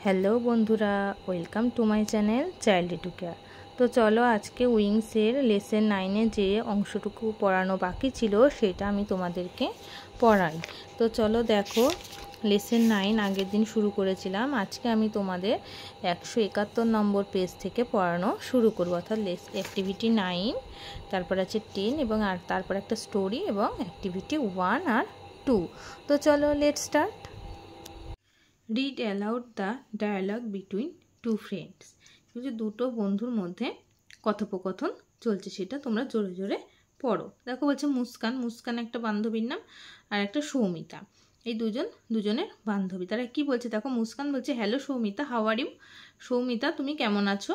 Hello বন্ধুরা, welcome to my channel child to care. তো চলো আজকে উইংসের লেসন 9-এ যে অংশটুকু পড়ানো বাকি ছিল সেটা আমি তোমাদেরকে পড়াই। তো চলো দেখো, লেসন 9 আগের দিন শুরু করেছিলাম। আজকে আমি তোমাদের 171 নম্বর পেজ থেকে পড়ানো শুরু করবো, অর্থাৎ অ্যাক্টিভিটি 9, তারপর আছে 10 এবং তারপর একটা স্টোরি এবং অ্যাক্টিভিটি 1 আর 2। তো চলো let's start. Read aloud the dialogue between two friends. যে দুটো বন্ধুর মধ্যে কথোপকথন চলছে সেটা তোমরা জোরে জোরে পড়ো। দেখো বলছে মুস্কান একটা বান্ধবীর নাম, আর একটা সৌমিতা। এই দুজনের বান্ধবী। তারা কি বলছে দেখো, মুস্কান বলছে hello Soumita, how are you. Soumita তুমি কেমন আছো?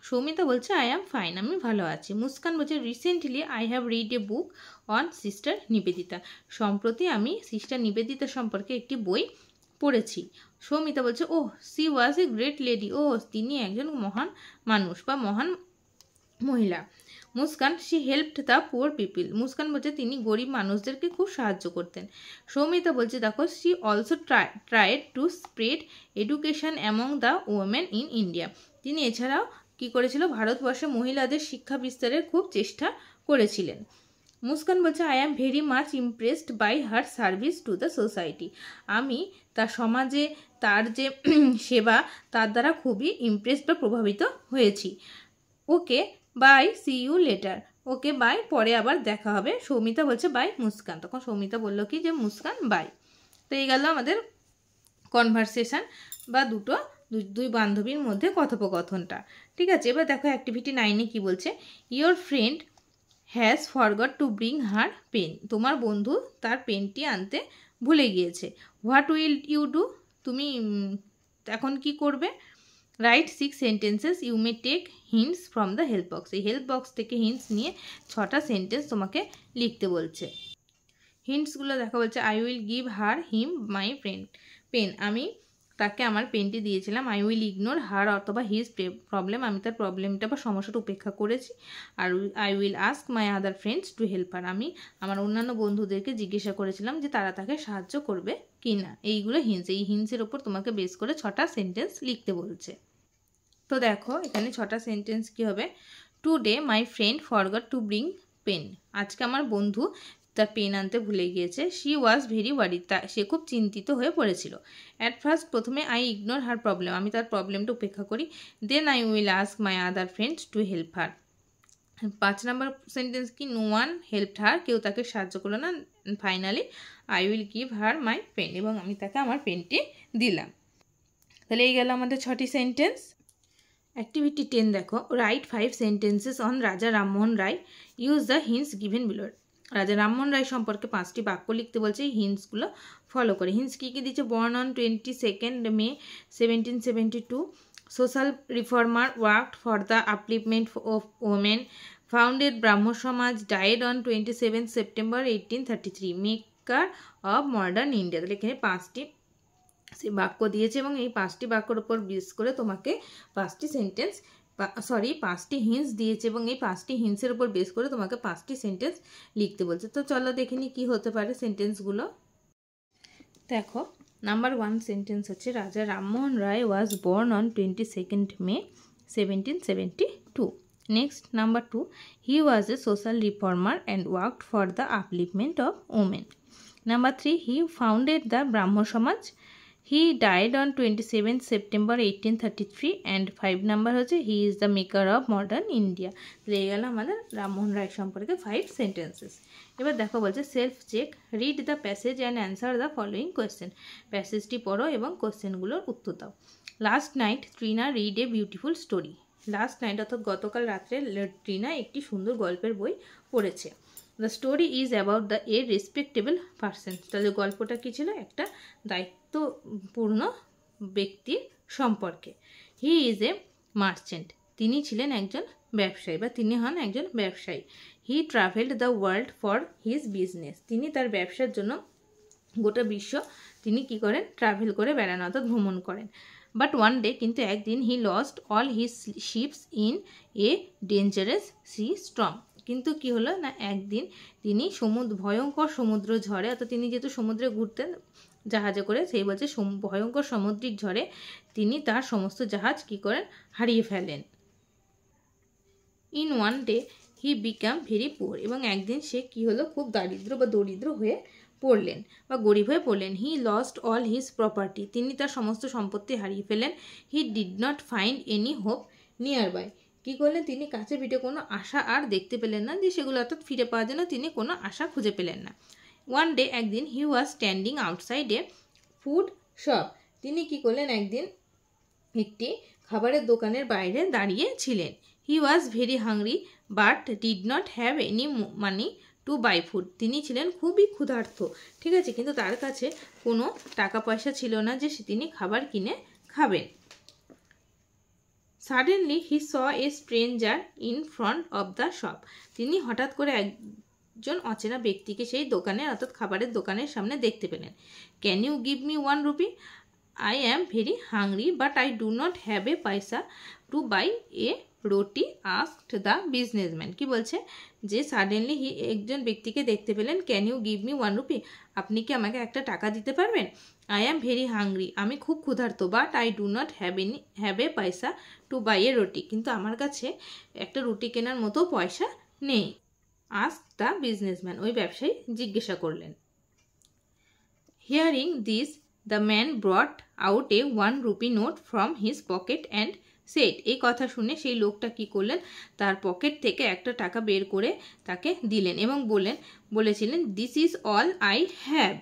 সৌমিতা বলছে আই অ্যাম ফাইন, আমি ভালো আছি। মুস্কান বলছে recently I have read a book on sister Nivedita. সম্প্রতি আমি সিস্টার নিবেদিতা সম্পর্কে একটি বই পড়েছি। সৌমিতা বলছে ও she was a great lady. ও তিনি একজন মহান মানুষ বা মহান মহিলা। Muskan she helped the poor people. Muskan বলছে তিনি গরিব মানুষদেরকে খুব সাহায্য করতেন। সৌমিতা বলছে দেখো she also tried to spread education among the women in India. তিনি এছাড়াও কি করেছিল, ভারতবর্ষে মহিলাদের শিক্ষা বিস্তারের খুব চেষ্টা করেছিলেন। মুস্কান বলছে I am very much impressed by her service to the society. আমি তার সমাজে তার যে সেবা তার দ্বারা খুবই ইমপ্রেসড বা প্রভাবিত হয়েছি। Okay bye, see you later. Okay bye, পরে আবার দেখা হবে। সৌমিতা বলছে বাই মুস্কান। তখন সৌমিতা বললো কি যে মুস্কান বাই। তো এই গেল আমাদের কনভারসেশন বা দুই বান্ধবীর মধ্যে কথোপকথনটা। ঠিক আছে, এবার দেখো অ্যাক্টিভিটি 9-এ কি বলছে। Your friend has forgot to bring her pen. তোমার বন্ধু তার পেনটি আনতে ভুলে গিয়েছে। What will you do? তুমি এখন কি করবে? Write 6 sentences you may take hints from the help box. এই হেল্প বক্স থেকে হিন্টস নিয়ে 6টা সেন্টেন্স তোমাকে লিখতে বলছে। হিন্টসগুলো দেখা বলছে I will give him my pen. আমি তাকে আমার পেনটি দিয়েছিলাম। আই উইল ইগনোর হার অথবা হিজ প্রবলেম। আমি তার প্রবলেমটা বা সমস্যাটা উপেক্ষা করেছি। আর I will ask my other friends to help her. আমি আমার অন্যান্য বন্ধুদেরকে জিজ্ঞাসা করেছিলাম যে তারা তাকে সাহায্য করবে কি না। এইগুলো হিন্টস। এই হিন্টসের ওপর তোমাকে বেস করে 6টা সেন্টেন্স লিখতে বলছে। তো দেখো এখানে 6টা সেন্টেন্স কি হবে। Today my friend forgot to bring pen. আজকে আমার বন্ধু তার পেন আনতে ভুলে গিয়েছে। She was very worried. সে খুব চিন্তিত হয়ে পড়েছিল। অ্যাট ফার্স্ট প্রথমে আই ইগনোর হার প্রবলেম। আমি তার প্রবলেমটা উপেক্ষা করি। Then I will ask my other friends to help her. 5 number sentence কি, নো ওয়ান হেল্পড হার। কেউ তাকে সাহায্য করলো না। Finally I will give her my pen. এবং আমি তাকে আমার পেনটি দিলাম। তাহলে এই গেল আমাদের 6টি সেন্টেন্স। অ্যাক্টিভিটি 10 দেখো, right 5 sentences on Raja Rammohan Roy. Use the hints given below. Raja Rammohan রায় সম্পর্কে 5টি বাক্য লিখতে বলছে। এই হিন্টসগুলো ফলো করে। হিন্টস কী কী দিচ্ছে, born on 22 May 1772, social reformer, worked for the upliftment of women, founded Brahmo Samaj, died on 27 September 1833, maker of modern India. তাহলে এখানে 5টি বাক্য দিয়েছে এবং এই 5টি বাক্যর উপর বেস করে তোমাকে 5টি হিন্টস দিয়েছে এবং এই 5টি হিন্টসের উপর বেস করে তোমাকে 5টি সেন্টেন্স লিখতে বলছে। তো চলো দেখে নি কী হতে পারে সেন্টেন্সগুলো। দেখো, নাম্বার 1 সেন্টেন্স হচ্ছে Raja Rammohan Roy was born on 22 May 1772। Next number 2, he was a social reformer and worked for the upliftment of women. Number 3, he founded the Brahmo Samaj. He died on 27 September 1833 and 5 number হচ্ছে he is the maker of modern India। এই গেল আমাদের রামমোহন রায় সম্পর্কে 5 sentences. এবার দেখো বলছে self check, read the passage and answer the following question. প্যাসেজটি পড়ো এবং কোয়েশ্চেনগুলোর উত্তর দাও। Last night Trina read a beautiful story. Last night অর্থাৎ গতকাল রাত্রে ট্রিনা একটি সুন্দর গল্পের বই পড়েছে। The story is about the a respectable person. তাহলে গল্পটা কী ছিল, একটা দায়িত্বপূর্ণ ব্যক্তির সম্পর্কে। He is a merchant. তিনি ছিলেন একজন ব্যবসায়ী বা তিনি হন একজন ব্যবসায়ী। He travelled the world for his business. তিনি তার ব্যবসার জন্য গোটা বিশ্ব তিনি কি করেন, ট্রাভেল করে বেড়ান অর্থাৎ ভ্রমণ করেন। বাট ওয়ান ডে, কিন্তু একদিন, he lost all his ships in a dangerous sea storm. কিন্তু কি হলো না, একদিন তিনি ভয়ঙ্কর সমুদ্র ঝড়ে, অর্থাৎ তিনি যেহেতু সমুদ্রে ঘুরতেন জাহাজে করে। সেই বলছে ভয়ঙ্কর সামুদ্রিক ঝড়ে তিনি তার সমস্ত জাহাজ কী করেন, হারিয়ে ফেলেন। In one day he become very poor, এবং একদিন সে কী হলো, খুব দরিদ্র হয়ে পড়লেন বা গরিব হয়ে পড়লেন। He lost all his property, তিনি তার সমস্ত সম্পত্তি হারিয়ে ফেলেন। He did not find any hope near by, কী করলেন, তিনি কাছে পিঠে কোনো আশা আর দেখতে পেলেন না, যে সেগুলো অর্থাৎ ফিরে পাওয়ার জন্য তিনি কোনো আশা খুঁজে পেলেন না। ওয়ান ডে, একদিন, he was standing outside a food shop, তিনি কী করলেন, একদিন একটি খাবারের দোকানের বাইরে দাঁড়িয়ে ছিলেন। He was very hungry but did not have any money to buy food, তিনি ছিলেন খুবই ক্ষুধার্ত, ঠিক আছে, কিন্তু তার কাছে কোনো টাকা পয়সা ছিল না যে তিনি খাবার কিনে খাবেন। Suddenly he saw a stranger in front of the shop, তিনি হঠাৎ করে একজন অচেনা ব্যক্তিকে সেই দোকানে অর্থাৎ খাবারের দোকানের সামনে দেখতে পেলেন। Can you give me 1 rupee? I am very hungry but I do not have a paisa to buy a roti, asked the businessman. কি বলছে যে সাডেনলি একজন ব্যক্তিকে দেখতে পেলেন, can you give me 1 rupee, আপনি কি আমাকে একটা টাকা দিতে পারবেন? আই অ্যাম ভেরি হাংরি, আমি খুব ক্ষুধার্ত, but I do not have a পয়সা টু বাই এ রুটি, কিন্তু আমার কাছে একটা রুটি কেনার মতো পয়সা নেই। আস্ক দ্য বিজনেসম্যান, ওই ব্যবসায়ী জিজ্ঞাসা করলেন। Hearing this the man ব্রট out A 1 rupee note from his pocket and set, এই কথা শুনে সেই লোকটা কি করলেন, তার পকেট থেকে একটা টাকা বের করে তাকে দিলেন এবং বলেছিলেন, this is all I have,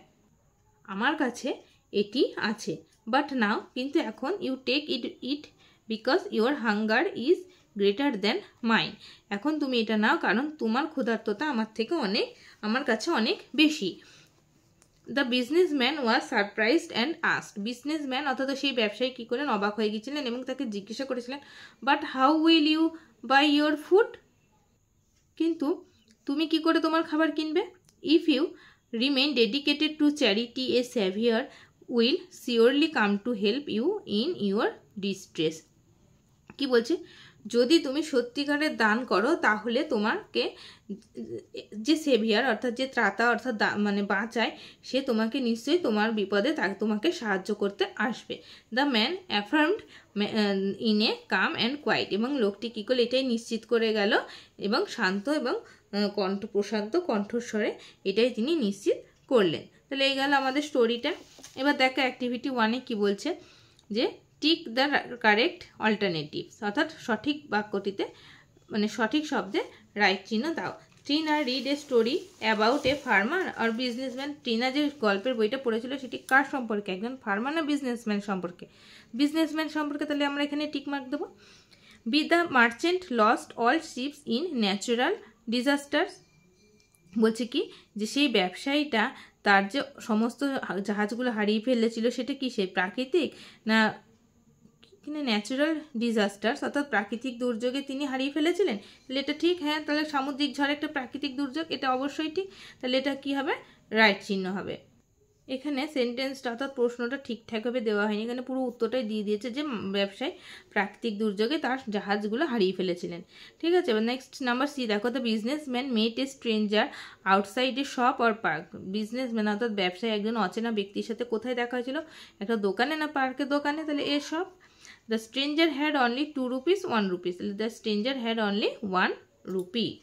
আমার কাছে এটি আছে, বাট নাও, কিন্তু এখন, you take it because your hunger is greater than mine, এখন তুমি এটা নাও কারণ তোমার ক্ষুধার্ততা আমার কাছে অনেক বেশি। The businessman was surprised and asked, businessman অর্থাৎ সেই ব্যবসায়ী কী করেন, অবাক হয়ে গিয়েছিলেন এবং তাকে জিজ্ঞাসা করেছিলেন, but how will you buy your food, কিন্তু তুমি কি করে তোমার খাবার কিনবে? If you remain dedicated to charity a saviour will surely come to help you in your distress, কি বলছে, যদি তুমি সত্যিকারের দান করো তাহলে তোমাকে যে সেভিয়ার অর্থাৎ যে ত্রাতা অর্থাৎ মানে বাঁচায়, সে তোমাকে নিশ্চয়ই তোমার বিপদে তোমাকে সাহায্য করতে আসবে। The man affirmed in a calm and quiet, এবং লোকটি কী করলে এটাই নিশ্চিত করে গেল এবং শান্ত এবং প্রশান্ত কণ্ঠস্বরে এটাই তিনি নিশ্চিত করলেন। তাহলে এই গেল আমাদের স্টোরিটা। এবার দেখো অ্যাক্টিভিটি 1-এ কী বলছে, যে টিক দ্য কারেক্ট অল্টারনেটিভস, অর্থাৎ সঠিক বাক্যটিতে মানে সঠিক শব্দে রাইট চিহ্ন দাও। Trina read a story about a farmer আর বিজনেসম্যান, ট্রিনা যে গল্পের বইটা পড়েছিল সেটি কার সম্পর্কে, একজন ফার্মার না বিজনেসম্যান সম্পর্কে? বিজনেসম্যান সম্পর্কে, তাহলে আমরা এখানে টিক মার্ক দেবো। B the merchant lost all ships in natural disasters, বলছে কি যে সেই ব্যবসায়ীটা তার যে সমস্ত জাহাজগুলো হারিয়ে ফেলেছিল সেটা কি, সেই প্রাকৃতিক না কিনা ন্যাচারাল ডিজাস্টার্স অর্থাৎ প্রাকৃতিক দুর্যোগে তিনি হারিয়ে ফেলেছিলেন? তাহলে এটা ঠিক, হ্যাঁ, তাহলে সামুদ্রিক ঝড় একটা প্রাকৃতিক দুর্যোগ, এটা অবশ্যই ঠিক, তাহলে এটা কি হবে, রাইট চিহ্ন হবে। এখানে সেন্টেন্সটা অর্থাৎ প্রশ্নটা ঠিকঠাকভাবে দেওয়া হয়নি, এখানে পুরো উত্তরটাই দিয়ে দিয়েছে যে ব্যবসায়ী প্রাকৃতিক দুর্যোগে তার জাহাজগুলো হারিয়ে ফেলেছিলেন, ঠিক আছে। এবার নেক্সট নাম্বার সি দেখো, the businessman met a stranger outside a shop or park, businessman অর্থাৎ ব্যবসায়ী একজন অচেনা ব্যক্তির সাথে কোথায় দেখা হয়েছিল, একটা দোকানে না পার্কের দোকানে, তাহলে এ shop. The stranger had only 2 rupees, 1 rupees. The stranger had only 1 rupee.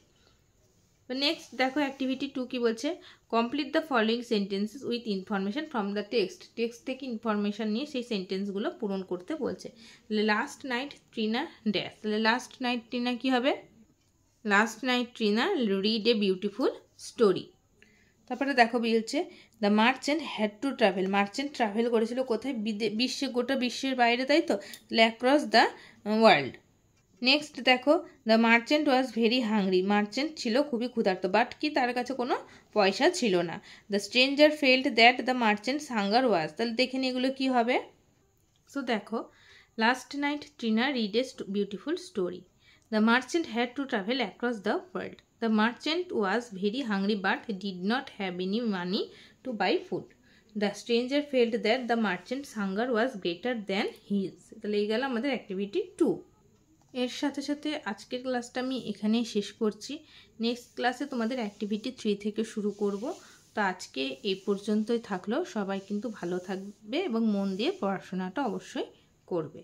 Next দেখো অ্যাক্টিভিটি 2 কি বলছে, complete the following sentences with information from the text, text থেকে ইনফরমেশন নিয়ে সেই সেন্টেন্সগুলো পূরণ করতে বলছে। লাস্ট নাইট ট্রিনা ড্যাশ, তাহলে লাস্ট নাইট ট্রিনা কি হবে, last night Trina read a beautiful story. তারপরে দেখো বলছে the merchant had to travel, merchant travel করেছিল কোথায়, গোটা বিশ্বের বাইরে, তাই তো, অ্যাক্রস দ্য ওয়ার্ল্ড। নেক্সট দেখো the merchant was very hungry, merchant ছিল খুবই ক্ষুধার্ত, বাট কি তার কাছে কোনো পয়সা ছিল না। The stranger felt that the merchant's hunger was, তাহলে দেখে নিই এগুলো কী হবে। সো দেখো last night Trina read a beautiful story, the merchant had to travel across the world, the merchant was very hungry but did not have any money to buy food, the stranger felt that the merchant's hunger was greater than his, তাহলে এই গেল আমাদের activity 2। এর সাথে সাথে আজকের ক্লাসটা আমি এখানেই শেষ করছি, নেক্সট ক্লাসে তোমাদের অ্যাক্টিভিটি 3 থেকে শুরু করব। তো আজকে এই পর্যন্তই থাকলো। সবাই কিন্তু ভালো থাকবে এবং মন দিয়ে পড়াশোনাটা অবশ্যই করবে।